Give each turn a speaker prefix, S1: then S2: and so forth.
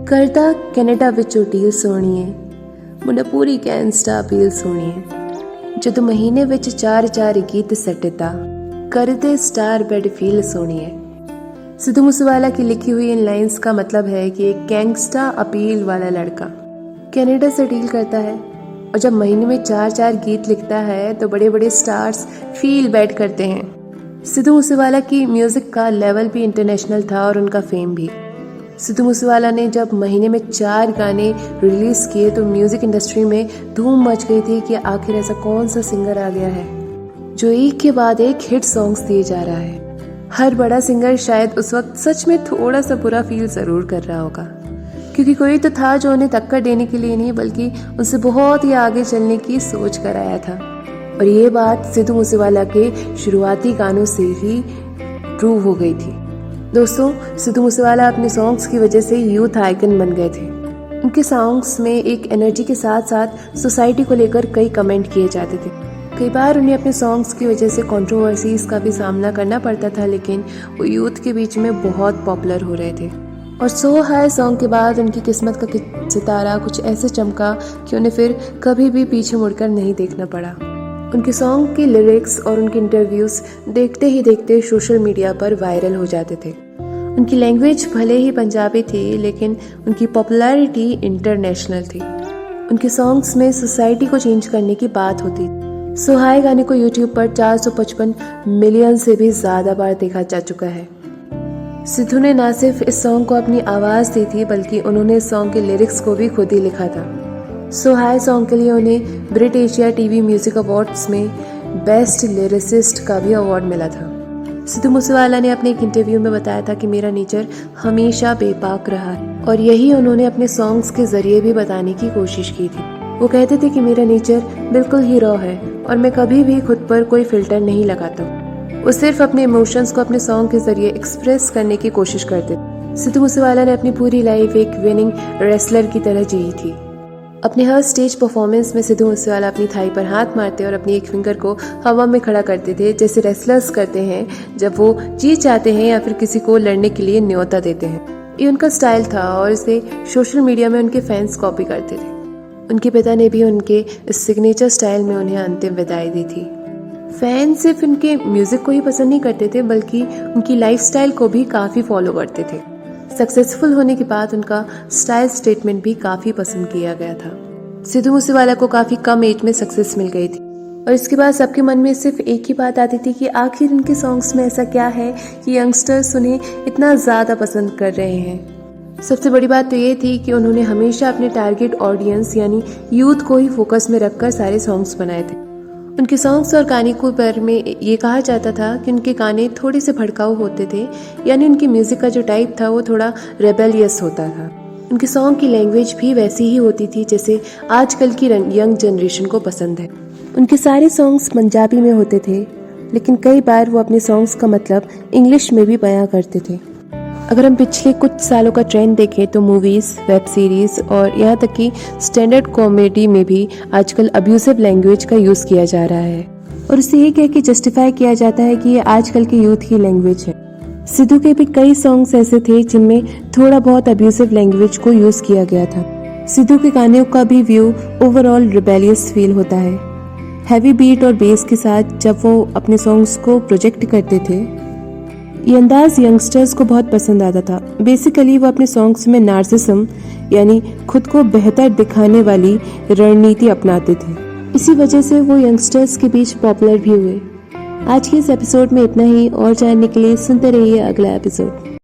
S1: करदा कनेडा विच ਡੀਲ सोहणीए मुंडा पूरी gangsta appeal सोहणीए जदों महीने विच चार गीत सट्टा करदे स्टार बेड फील सोहणीए। सिद्धू मूसेवाला की लिखी हुई इन लाइंस का मतलब है कि एक गैंगस्टा अपील वाला लड़का कनाडा से डील करता है और जब महीने में चार गीत लिखता है तो बड़े बड़े स्टार्स फील बैड करते हैं। सिद्धू मूसेवाला की म्यूजिक का लेवल भी इंटरनेशनल था और उनका फेम भी। सिद्धू मूसेवाला ने जब महीने में 4 गाने रिलीज किए तो म्यूजिक इंडस्ट्री में धूम मच गई थी कि आखिर ऐसा कौन सा सिंगर आ गया है जो एक के बाद एक हिट सॉन्ग्स दिए जा रहा है। हर बड़ा सिंगर शायद उस वक्त सच में थोड़ा सा बुरा फील जरूर कर रहा होगा, क्योंकि कोई तो था जो उन्हें टक्कर देने के लिए नहीं बल्कि उनसे बहुत ही आगे चलने की सोच कर आया था। और ये बात सिद्धू मूसेवाला के शुरुआती गानों से ही प्रूव हो गई थी। दोस्तों, सिद्धू मूसेवाला अपने सॉन्ग्स की वजह से यूथ आइकन बन गए थे। उनके सॉन्ग्स में एक एनर्जी के साथ साथ सोसाइटी को लेकर कई कमेंट किए जाते थे। कई बार उन्हें अपने सॉन्ग्स की वजह से कंट्रोवर्सीज का भी सामना करना पड़ता था, लेकिन वो यूथ के बीच में बहुत पॉपुलर हो रहे थे। और सो हाई सॉन्ग के बाद उनकी किस्मत का सितारा कुछ ऐसे चमका कि उन्हें फिर कभी भी पीछे मुड़कर नहीं देखना पड़ा। उनके सॉन्ग के लिरिक्स और उनके इंटरव्यूज देखते ही देखते सोशल मीडिया पर वायरल हो जाते थे। उनकी लैंग्वेज भले ही पंजाबी थी, लेकिन उनकी पॉपुलैरिटी इंटरनेशनल थी। उनके सॉन्ग्स में सोसाइटी को चेंज करने की बात होती थी। सो हाई गाने को यूट्यूब पर 455 मिलियन से भी ज्यादा बार देखा जा चुका है। सिद्धू ने न सिर्फ इस सॉन्ग को अपनी आवाज दी थी बल्कि उन्होंने इस सॉन्ग के लिरिक्स को भी खुद ही लिखा था। सो हाई सॉन्ग के लिए उन्हें ब्रिट एशिया टीवी म्यूजिक अवार्ड्स में बेस्ट लिरिसिस्ट का भी अवार्ड मिला था। सिद्धू मूसेवाला ने अपने एक इंटरव्यू में बताया था कि मेरा नेचर हमेशा बेबाक रहा है, और यही उन्होंने अपने सॉन्ग्स के जरिए भी बताने की कोशिश की थी। वो कहते थे कि मेरा नेचर बिल्कुल ही रॉ है और मैं कभी भी खुद पर कोई फिल्टर नहीं लगाता। वो सिर्फ अपने इमोशंस को अपने सॉन्ग के जरिए एक्सप्रेस करने की कोशिश करते थे। सिद्धू मूसेवाला ने अपनी पूरी लाइफ एक विनिंग रेसलर की तरह जी थी। अपने हर स्टेज परफॉर्मेंस में सिद्धू मूसेवाला अपनी थाई पर हाथ मारते और अपनी एक फिंगर को हवा में खड़ा करते थे, जैसे रेसलर्स करते हैं जब वो जीत जाते हैं या फिर किसी को लड़ने के लिए न्योता देते हैं। ये उनका स्टाइल था और इसे सोशल मीडिया में उनके फैंस कॉपी करते थे। उनके पिता ने भी उनके इस सिग्नेचर स्टाइल में उन्हें अंतिम विदाई दी थी। फैंस सिर्फ उनके म्यूजिक को ही पसंद नहीं करते थे बल्कि उनकी लाइफस्टाइल को भी काफी फॉलो करते थे। सक्सेसफुल होने के बाद उनका स्टाइल स्टेटमेंट भी काफी पसंद किया गया था। सिद्धू मूसेवाला को काफी कम एज में सक्सेस मिल गई थी और इसके बाद सबके मन में सिर्फ एक ही बात आती थी कि आखिर इनके सॉन्ग्स में ऐसा क्या है कि यंगस्टर्स उन्हें इतना ज्यादा पसंद कर रहे हैं। सबसे बड़ी बात तो ये थी कि उन्होंने हमेशा अपने टारगेट ऑडियंस यानी यूथ को ही फोकस में रखकर सारे सॉन्ग्स बनाए थे। उनके सॉन्ग्स और गाने को पर में ये कहा जाता था कि उनके गाने थोड़े से भड़काऊ होते थे, यानी उनकी म्यूजिक का जो टाइप था वो थोड़ा रेबेलियस होता था। उनके सॉन्ग की लैंग्वेज भी वैसी ही होती थी जैसे आजकल की यंग जनरेशन को पसंद है। उनके सारे सॉन्ग्स पंजाबी में होते थे, लेकिन कई बार वो अपने सॉन्ग्स का मतलब इंग्लिश में भी बयां करते थे। अगर हम पिछले कुछ सालों का ट्रेंड देखें तो मूवीज, वेब सीरीज और यहाँ तक कि स्टैंडर्ड कॉमेडी में भी आजकल अब्यूसिव लैंग्वेज का यूज किया जा रहा है और उसे ये कह के जस्टिफाई किया जाता है कि ये आजकल के यूथ की लैंग्वेज है। सिद्धू के भी कई सॉन्ग्स ऐसे थे जिनमें थोड़ा बहुत अब्यूसिव लैंग्वेज को यूज किया गया था। सिद्धू के गानों का भी व्यू ओवरऑल रिबेलियस फील होता है। हैवी बीट और बेस के साथ जब वो अपने सॉन्ग्स को प्रोजेक्ट करते थे, ये अंदाज यंगस्टर्स को बहुत पसंद आता था। बेसिकली वो अपने सॉन्ग्स में नार्सिसम यानी खुद को बेहतर दिखाने वाली रणनीति अपनाते थे। इसी वजह से वो यंगस्टर्स के बीच पॉपुलर भी हुए। आज के इस एपिसोड में इतना ही, और जानने के लिए सुनते रहिए अगला एपिसोड।